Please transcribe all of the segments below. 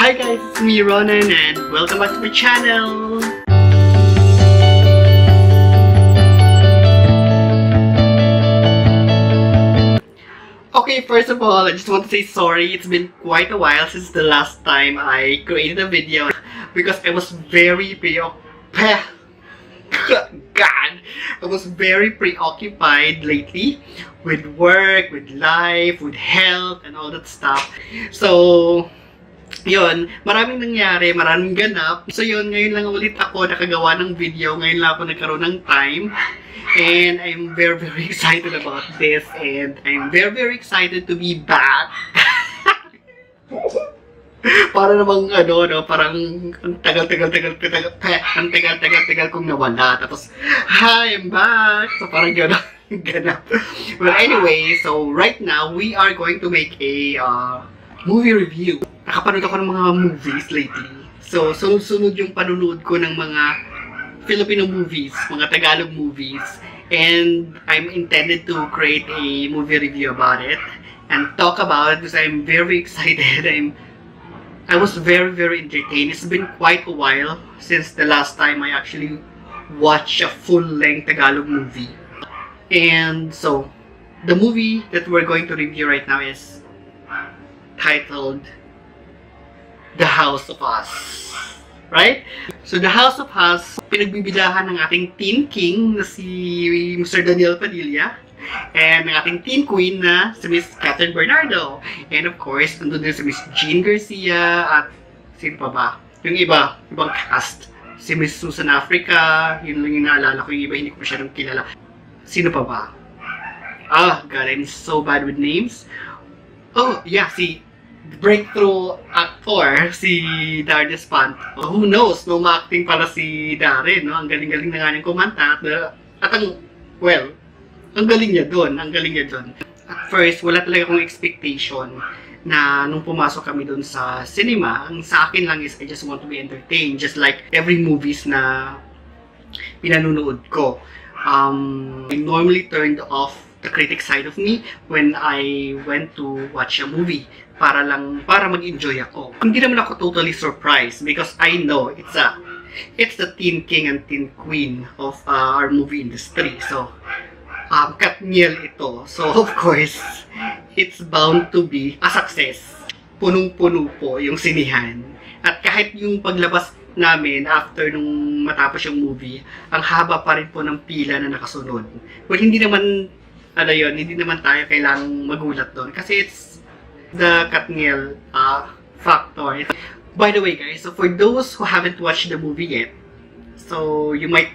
Hi guys, it's me Ronan and welcome back to my channel! Okay, first of all, I just want to say sorry. It's been quite a while since the last time I created a video because I was very preoccupied lately with work, with life, with health, and all that stuff. So, yun, maraming nangyari, maraming ganap. So yun, ngayon lang ulit ako nakagawa ng video. Ngayon lang ako nagkaroon ng time. And I'm very excited about this. And I'm very excited to be back. Para namang parang ang tagal kong nawala. Tapos, hi, I'm back. So parang ganap. Well, anyway, so right now, we are going to make a movie review. Nakapanood ako ng mga movies lately. So, sunod-sunod yung panunood ko ng mga Filipino movies, mga Tagalog movies. And I'm intended to create a movie review about it and talk about it because I'm very excited. I was very entertained. It's been quite a while since the last time I actually watched a full-length Tagalog movie. And so, the movie that we're going to review right now is titled The House of Us. Right? So, The House of Us, pinagbibidahan ng ating teen king na si Mr. Daniel Padilla and ng ating teen queen na si Miss Catherine Bernardo. And of course, nandun din si Miss Jean Garcia at sino pa ba? Yung ibang cast. Si Miss Susan Africa, yun lang yung naalala ko. Yung iba hindi ko masyadong kilala. Sino pa ba? God, I'm so bad with names. Oh, yeah, si breakthrough actor, si Darren Espanto. Who knows, no ma-acting para si Darren, no? Ang galing-galing na nga niyang kumanta. At ang galing niya doon. At first, wala talaga akong expectation na nung pumasok kami doon sa cinema, ang sa akin lang is I just want to be entertained, just like every movies na pinanunood ko. I normally turned off the critic side of me when I went to watch a movie para mag-enjoy ako. Hindi naman ako totally surprised because I know it's the teen king and teen queen of our movie industry. So, Katniel ito. So, of course, it's bound to be a success. Punong-puno po yung sinihan. At kahit yung paglabas namin after nung matapos yung movie, ang haba pa rin po ng pila na nakasunod. Well, hindi naman tayo kailangang magulat doon kasi it's the Katniel factor. By the way, guys, so for those who haven't watched the movie yet, so you might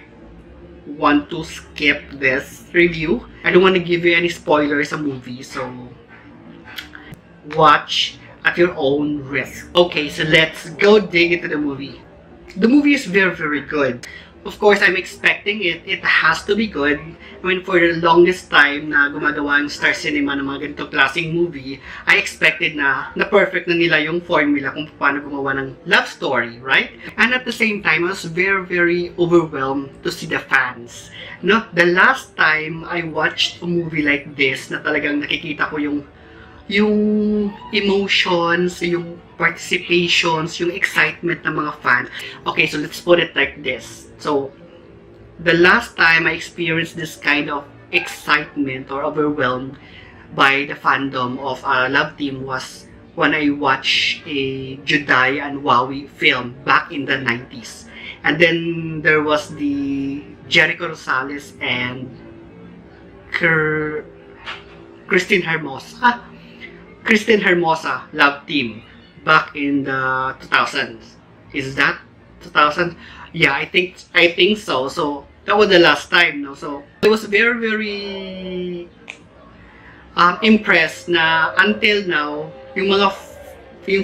want to skip this review. I don't want to give you any spoilers sa movie, so watch at your own risk. Okay, so let's go dig into the movie. The movie is very good. Of course, I'm expecting it. It has to be good. I mean, for the longest time na gumagawa ang Star Cinema ng mga ganitong klaseng movie, I expected na perfect na nila yung formula kung paano gumawa ng love story, right? And at the same time, I was very overwhelmed to see the fans. No, the last time I watched a movie like this na talagang nakikita ko yung emotions, yung participations, yung excitement ng mga fans. Okay, so let's put it like this. So, the last time I experienced this kind of excitement or overwhelmed by the fandom of Love Team was when I watched a Juday and Wawi film back in the 90s. And then there was the Jericho Rosales and Christine Hermosa Love Team back in the 2000s. Is that 2000? Yeah, I think so. So that was the last time, no? So I was very impressed na until now yung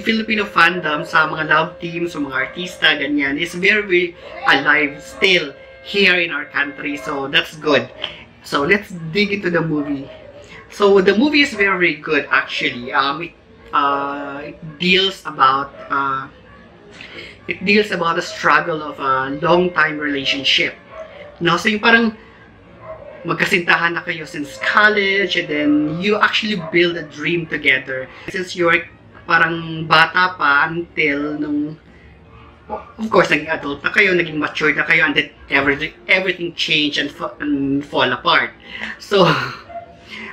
Filipino fandom sa mga love teams, sa mga artista ganyan is very alive still here in our country. So that's good. So let's dig into the movie. So the movie is very good actually. It deals about the struggle of a long-time relationship. No, so yung parang magkasintahan na kayo since college and then you actually build a dream together. Since you're parang bata pa until nung, of course, naging adult na kayo, naging mature na kayo, and then everything changed and fall apart. So,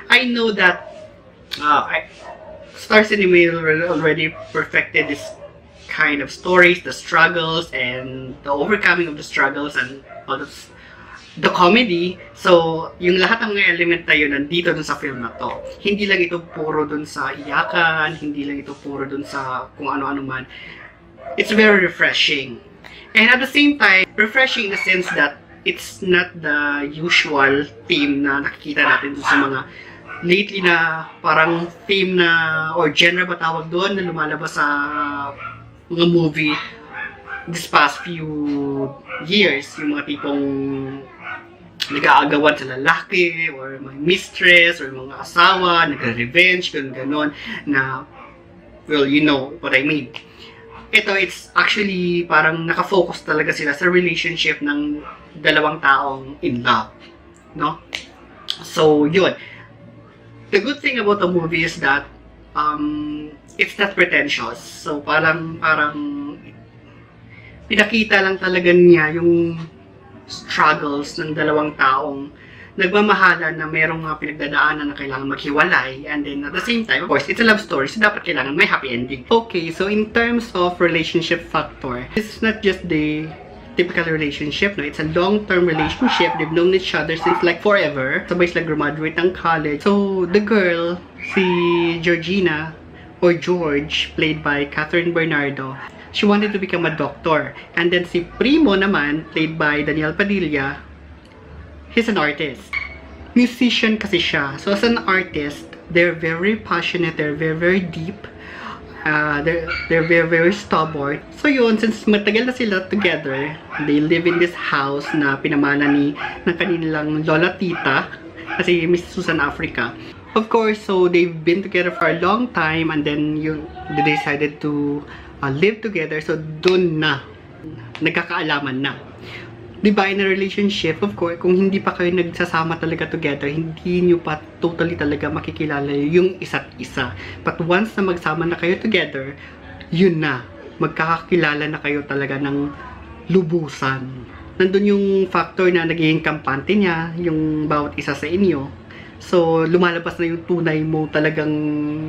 I know that Star Cinema already perfected this kind of stories, the struggles, and the overcoming of the struggles, and all this, the comedy. So, yung lahat ng mga element na yun nandito dun sa film na to. Hindi lang ito puro dun sa iyakan, hindi lang ito puro dun sa kung ano-ano man. It's very refreshing. And at the same time, refreshing in the sense that it's not the usual theme na nakikita natin dun sa mga lately na parang theme na or genre ba tawag doon na lumalabas sa mga movie this past few years. Yung mga tipong nag-aagawan sa lalaki or mga mistress or mga asawa, nagre-revenge, gano'n na, well, you know what I mean. Ito, it's actually parang nakafocus talaga sila sa relationship ng dalawang taong in love, no? So, yun. The good thing about the movie is that it's not pretentious. So, parang pinakita lang talaga niya yung struggles ng dalawang taong nagmamahalan na merong mga pinagdadaanan na kailangan maghiwalay, and then at the same time, of course, it's a love story, so dapat kailangan may happy ending. Okay, so in terms of relationship factor, it's not just the typical relationship, no? It's a long-term relationship. They've known each other since like forever. Sabay sila graduate ng college. So, the girl, si Georgina, or George, played by Catherine Bernardo, she wanted to become a doctor. And then si Primo naman, played by Daniel Padilla, he's an artist. Musician kasi siya. So, as an artist, they're very passionate, they're very, very deep. They're very, very stubborn. So yun, since matagal na sila together, they live in this house na pinamana ng kanilang lola tita, kasi Miss Susan Africa. Of course, so they've been together for a long time, and then they decided to live together. So dun na, nagkakaalaman na. Diba, in a relationship, of course, kung hindi pa kayo nagsasama talaga together, hindi nyo pa totally talaga makikilala yung isa't isa. But once na magsama na kayo together, yun na, magkakakilala na kayo talaga ng lubusan. Nandun yung factor na nagiging kampante niya, yung bawat isa sa inyo. So, lumalabas na yung tunay mo talagang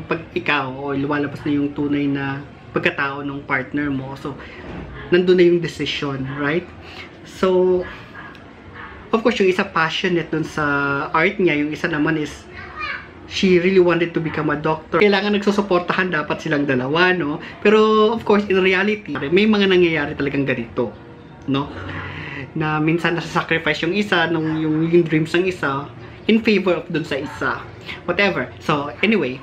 pag ikaw, o lumalabas na yung tunay na pagkatao ng partner mo. So, nandun na yung decision, right? So, of course, yung isa passionate dun sa art niya, yung isa naman is she really wanted to become a doctor. Kailangan nagsusuportahan dapat silang dalawa, no? Pero, of course, in reality, may mga nangyayari talagang ganito, no? Na minsan nasa-sacrifice yung isa, yung dreams ng isa, in favor of dun sa isa. Whatever. So, anyway,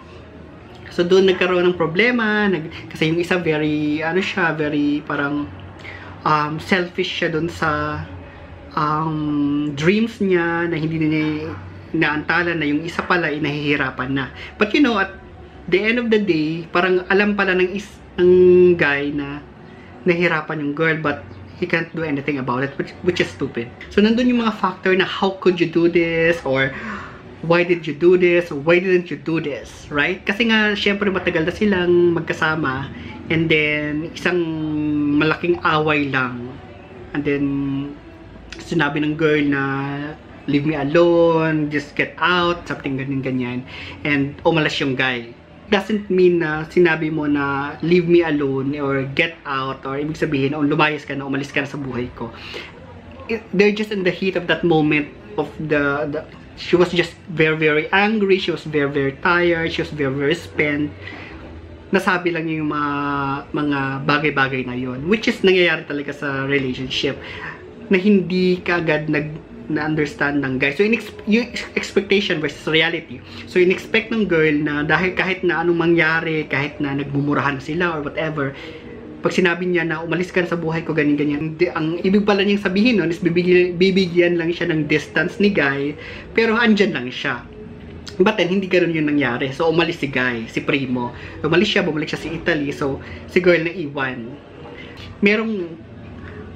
so doon nagkaroon ng problema, kasi yung isa very, very parang, selfish siya dun sa dreams niya na hindi niya inaantala na yung isa pala ay nahihirapan na. But you know, at the end of the day, parang alam pala ng guy na nahihirapan yung girl, but he can't do anything about it, which is stupid. So nandun yung mga factor na how could you do this, or why did you do this, or why didn't you do this, right? Kasi nga, syempre matagal na silang magkasama, and then isang malaking away lang, and then sinabi ng girl na leave me alone, just get out, something ganyan, and umalas yung guy. Doesn't mean na sinabi mo na leave me alone or get out, or ibig sabihin o lumayas ka na, umalis ka na sa buhay ko. They're just in the heat of that moment of she was just very, very angry, she was very, very tired, she was very, very spent. Nasabi lang niya yung mga bagay-bagay na yon, which is nangyayari talaga sa relationship, na hindi ka agad na-understand ng guy. So, yung expectation versus reality. So, in-expect ng girl na dahil kahit na anong mangyari, kahit na nagmumurahan sila or whatever, pag sinabi niya na umalis ka na sa buhay ko, ganyan-ganyan, ang ibig pala niyang sabihin nun is bibigyan lang siya ng distance ni guy, pero andyan lang siya. But then, hindi ganoon yung nangyari. So, umalis si guy, si Primo. Umalis siya, bumalik siya sa Italy. So, si girl na iwan. Merong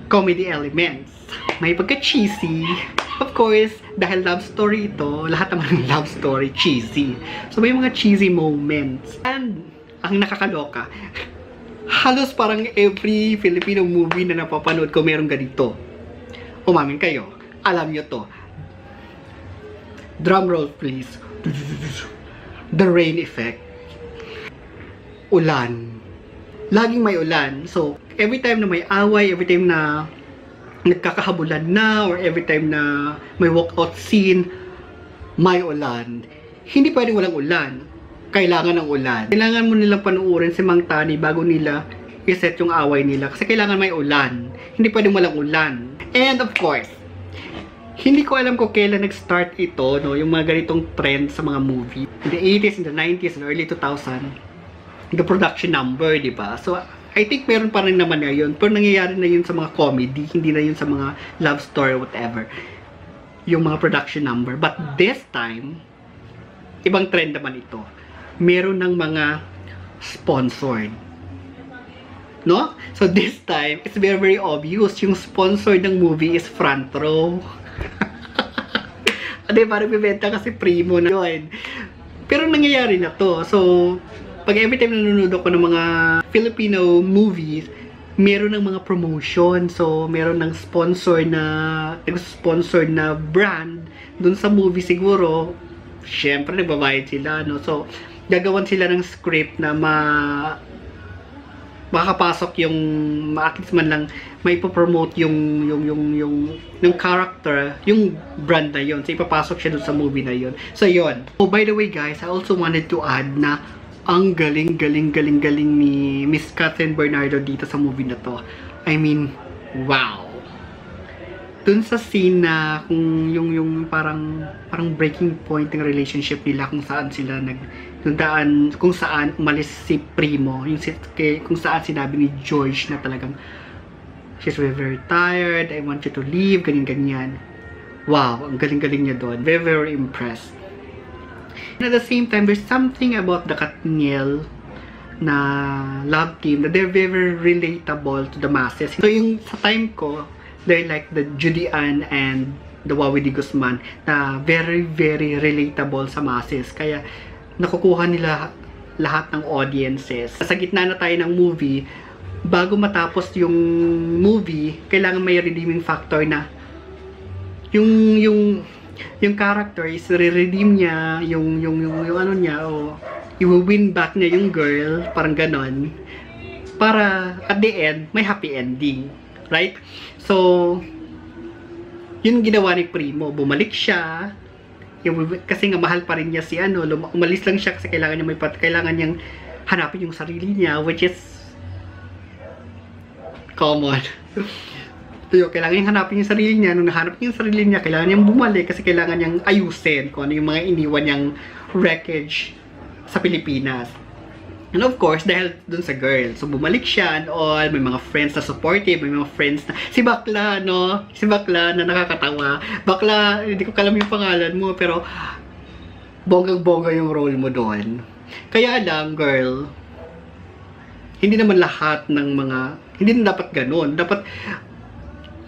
comedy elements. May pagka-cheesy. Of course, dahil love story ito, lahat naman ng love story, cheesy. So, may mga cheesy moments. And, ang nakakaloka, halos parang every Filipino movie na napapanood ko meron ganito. Umamin kayo. Alam nyo to. Drum roll please. The rain effect. Ulan. Laging may ulan. So, every time na may away, every time na nagkakahabulan na, or every time na may walkout scene, may ulan. Hindi pwedeng walang ulan. Kailangan ng ulan. Kailangan mo nilang panuorin si Mang Tani bago nila iset yung away nila. Kasi kailangan may ulan. Hindi pwedeng walang ulan. And of course, hindi ko alam kung kailan nag-start ito, no, yung mga ganitong trend sa mga movie. In the 80s, in the 90s, in the early 2000s, the production number, di ba? So, I think meron pa rin naman ngayon. Pero nangyayari na yun sa mga comedy, hindi na yun sa mga love story, whatever. Yung mga production number. But this time, ibang trend naman ito. Meron ng mga sponsored. No? So this time, it's very, very obvious. Yung sponsored ng movie is front row. Ade, parang bibenta kasi primo na yun. Pero nangyayari na to. So, pag every time nanonood ako ng mga Filipino movies, meron ng mga promotion. So, meron ng sponsor na brand dun sa movie siguro. Syempre, nagbabayad sila, no? So, gagawan sila ng script na makakapasok yung at man lang may ipopromote yung character, yung brand na yun. So, ipapasok siya dun sa movie na yun. So, yun. Oh, by the way, guys, I also wanted to add na ang galing ni Miss Catherine Bernardo dito sa movie na to. I mean, wow. Dun sa scene na kung yung parang breaking point ng relationship nila, kung saan sila kung saan umalis si Primo, kung saan sinabi ni George na talagang she's very, very tired, I want you to leave, ganyan. Wow, ang galing niya doon. Very, very impressed. And at the same time, there's something about the Katniel na love team that they're very, very relatable to the masses. So yung sa time ko, they're like the Judy Ann and the Wawi Di Guzman na very, very relatable sa masses. Kaya nakukuha nila lahat ng audiences. Sa gitna na tayo ng movie, bago matapos yung movie, kailangan may redeeming factor na yung character is re-redeem niya yung ano niya, o i-win back niya yung girl, parang ganon, para at the end may happy ending, right? So yun ginawa ni Primo. Bumalik siya kasi nga mahal pa rin niya si umalis lang siya kasi kailangan niyang hanapin yung sarili niya, which is common. Kailangan niyang hanapin yung sarili niya. Nung nahanap niya yung sarili niya, kailangan niyang bumalik kasi kailangan niyang ayusin kung ano yung mga iniwan niyang wreckage sa Pilipinas. And of course, dahil dun sa girl. So, bumalik siya and all. May mga friends na supportive. May mga friends na... Si Bakla, no? Si Bakla na nakakatawa. Bakla, hindi ko alam yung pangalan mo. Pero, bonggang-bongga yung role mo doon. Kaya lang, girl, hindi naman lahat ng mga... Hindi na dapat ganun. Dapat...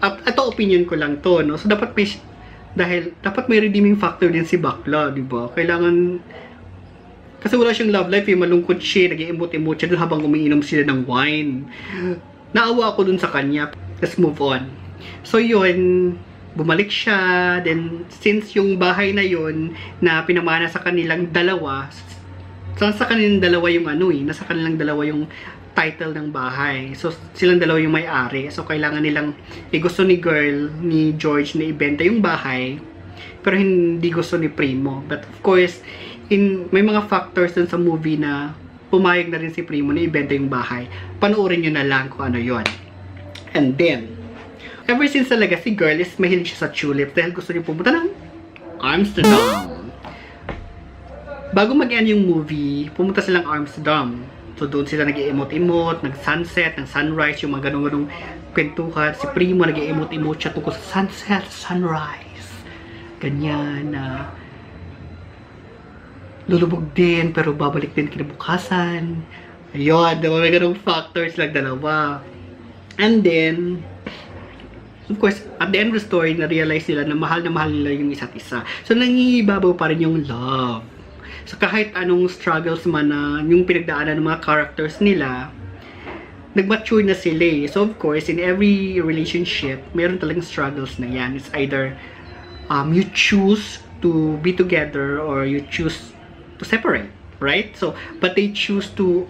At ito, opinion ko lang to, no? So, dapat may redeeming factor din si Bakla, di ba? Kailangan... Kasi wala siyang love life, malungkot siya, nag-i-emote-emote siya dun habang umiinom sila ng wine. Naawa ako dun sa kanya. Let's move on. So yun, bumalik siya. Then, since yung bahay na yun, na pinamana sa kanilang dalawa, sa kanilang dalawa yung nasa kanilang dalawa yung title ng bahay. So, silang dalawa yung may-ari. So, kailangan nilang, gusto ni George na ibenta yung bahay, pero hindi gusto ni Primo. But of course, may mga factors dun sa movie na pumayag na rin si Primo na ibenta yung bahay. Panoorin nyo na lang kung ano yon. And then, ever since talaga si girl is mahilig siya sa tulip dahil gusto niya pumunta ng Amsterdam. Bago mag-end yung movie, pumunta silang Amsterdam. So doon sila nag-i-emote-emote, nag-sunset, nag-sunrise, yung mga ganong-ganong kwentuhan. Si Primo nag-i-emote-emote siya tungkol sa sunset, sunrise. Ganyan na lulubog din, pero babalik din kinabukasan. Ayun, may ganong factors lang dalawa. And then, of course, at the end of the story, na-realize nila na mahal nila yung isa't isa. So, nangibabaw pa rin yung love. So kahit anong struggles man na yung pinagdaanan ng mga characters nila, nag-mature na sila eh. So of course, in every relationship, meron talagang struggles na yan. It's either you choose to be together or you choose to separate, right? So, but they choose to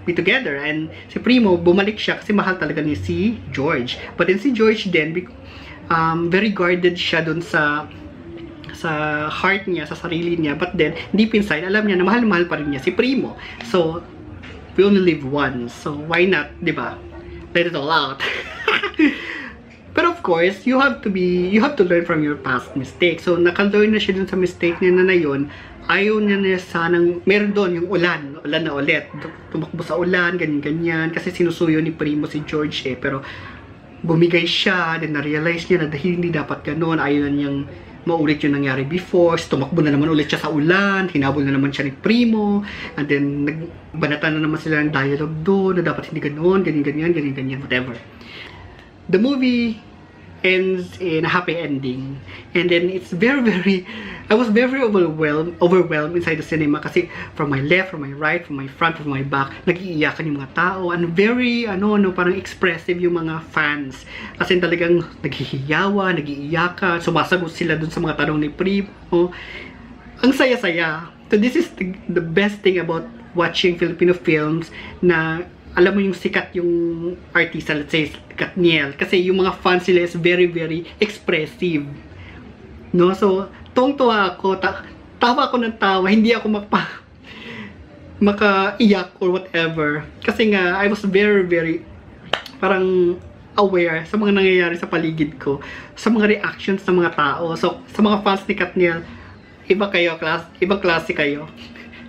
be together. And si Primo, bumalik siya kasi mahal talaga ni si George. But then si George then, very guarded siya dun sa heart niya, sa sarili niya. But then, deep inside, alam niya na mahal-mahal pa rin niya si Primo. So, we only live once. So, why not, di ba? Let it all out. But of course, you have to learn from your past mistakes. So, naka-learn na siya dun sa mistake niya na yun. Ayaw niya na sanang, meron doon yung ulan na ulit. Tumakbo sa ulan, ganyan-ganyan. Kasi sinusuyo ni Primo si George eh. Pero, bumigay siya, then na-realize niya na dahil hindi dapat ganun. Ayaw na niyang maulit yung nangyari before. So, tumakbo na naman ulit siya sa ulan. Hinabol na naman siya ni Primo. And then, nagbanatan na naman sila ng dialogue doon na dapat hindi ganun, ganyan, whatever. The movie ends in a happy ending. And then, I was very overwhelmed inside the cinema kasi from my left, from my right, from my front, from my back, nag-iiyakan yung mga tao. And very, parang expressive yung mga fans. Kasi talagang naghihiyawa, nag-iiyakan, sumasagot sila dun sa mga tanong ni Primo. Ang saya-saya. So this is the best thing about watching Filipino films na alam mo yung sikat yung artista, let's say, Katniel. Kasi yung mga fans nila is very, very expressive. No? So, tuwang-tuwa ako, tawa ako ng tawa, hindi ako makaiyak or whatever. Kasi nga, I was very, very, parang aware sa mga nangyayari sa paligid ko, sa mga reactions ng mga tao. So, sa mga fans ni Katniel, ibang klase kayo.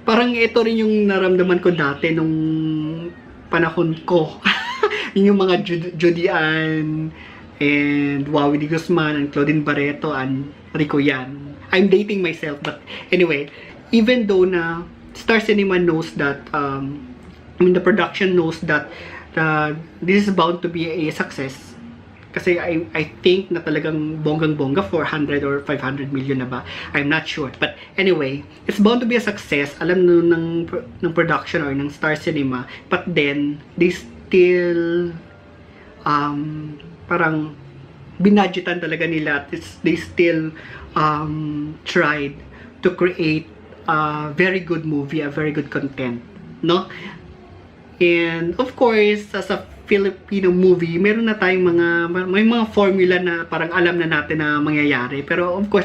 Parang ito rin yung naramdaman ko dati nung panahon ko. Yung mga Judy Ann and Wawi Di Guzman and Claudine Barreto and Rico Yan. I'm dating myself, but anyway, even though na Star Cinema knows that, the production knows that this is bound to be a success. Kasi I think na talagang bonggang-bongga, 400 or 500 million na ba? I'm not sure. But anyway, it's bound to be a success. Alam ng production or ng Star Cinema. But then, they still, parang, binadgetan talaga nila. They still tried to create a very good movie, a very good content. No? And, of course, as a Filipino movie, meron na tayong may mga formula na parang alam na natin na mangyayari. Pero of course,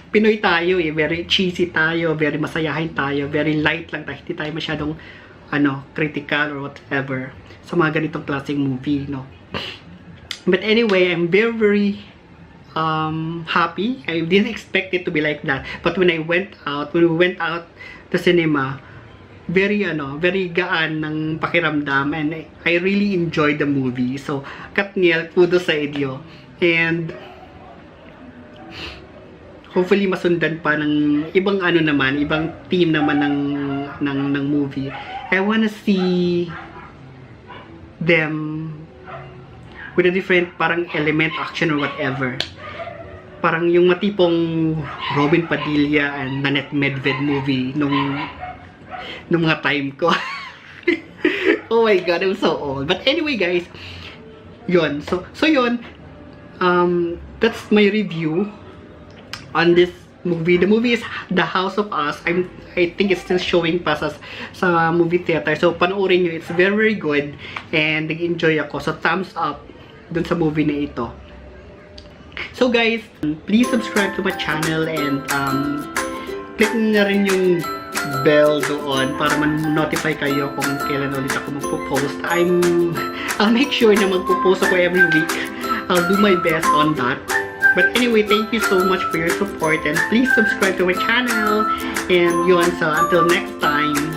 Pinoy tayo eh, very cheesy tayo, very masayahin tayo, very light lang tayo, hindi tayo masyadong critical or whatever sa mga ganitong klaseng movie, no. But anyway, I'm very, very happy. I didn't expect it to be like that. But when we went out to cinema, very gaan ng pakiramdam, and I really enjoyed the movie. So, Katniel, kudos sa inyo. And hopefully masundan pa ng ibang ibang team naman ng movie. I wanna see them with a different parang element, action or whatever. Parang yung matipong Robin Padilla and Nanette Medved movie nung mga time ko. Oh my god, I'm so old. But anyway guys, yun. So yun, that's my review on this movie. The movie is The House of Us. I think it's still showing pa sa movie theater. So panoorin nyo, it's very, very good. And nag-enjoy ako. So thumbs up dun sa movie na ito. So guys, please subscribe to my channel and click na rin yung bell doon para man-notify kayo kung kailan ulit ako magpo-post. I'll make sure na magpo-post ako every week. I'll do my best on that. But anyway, thank you so much for your support and please subscribe to my channel. And yun, so until next time.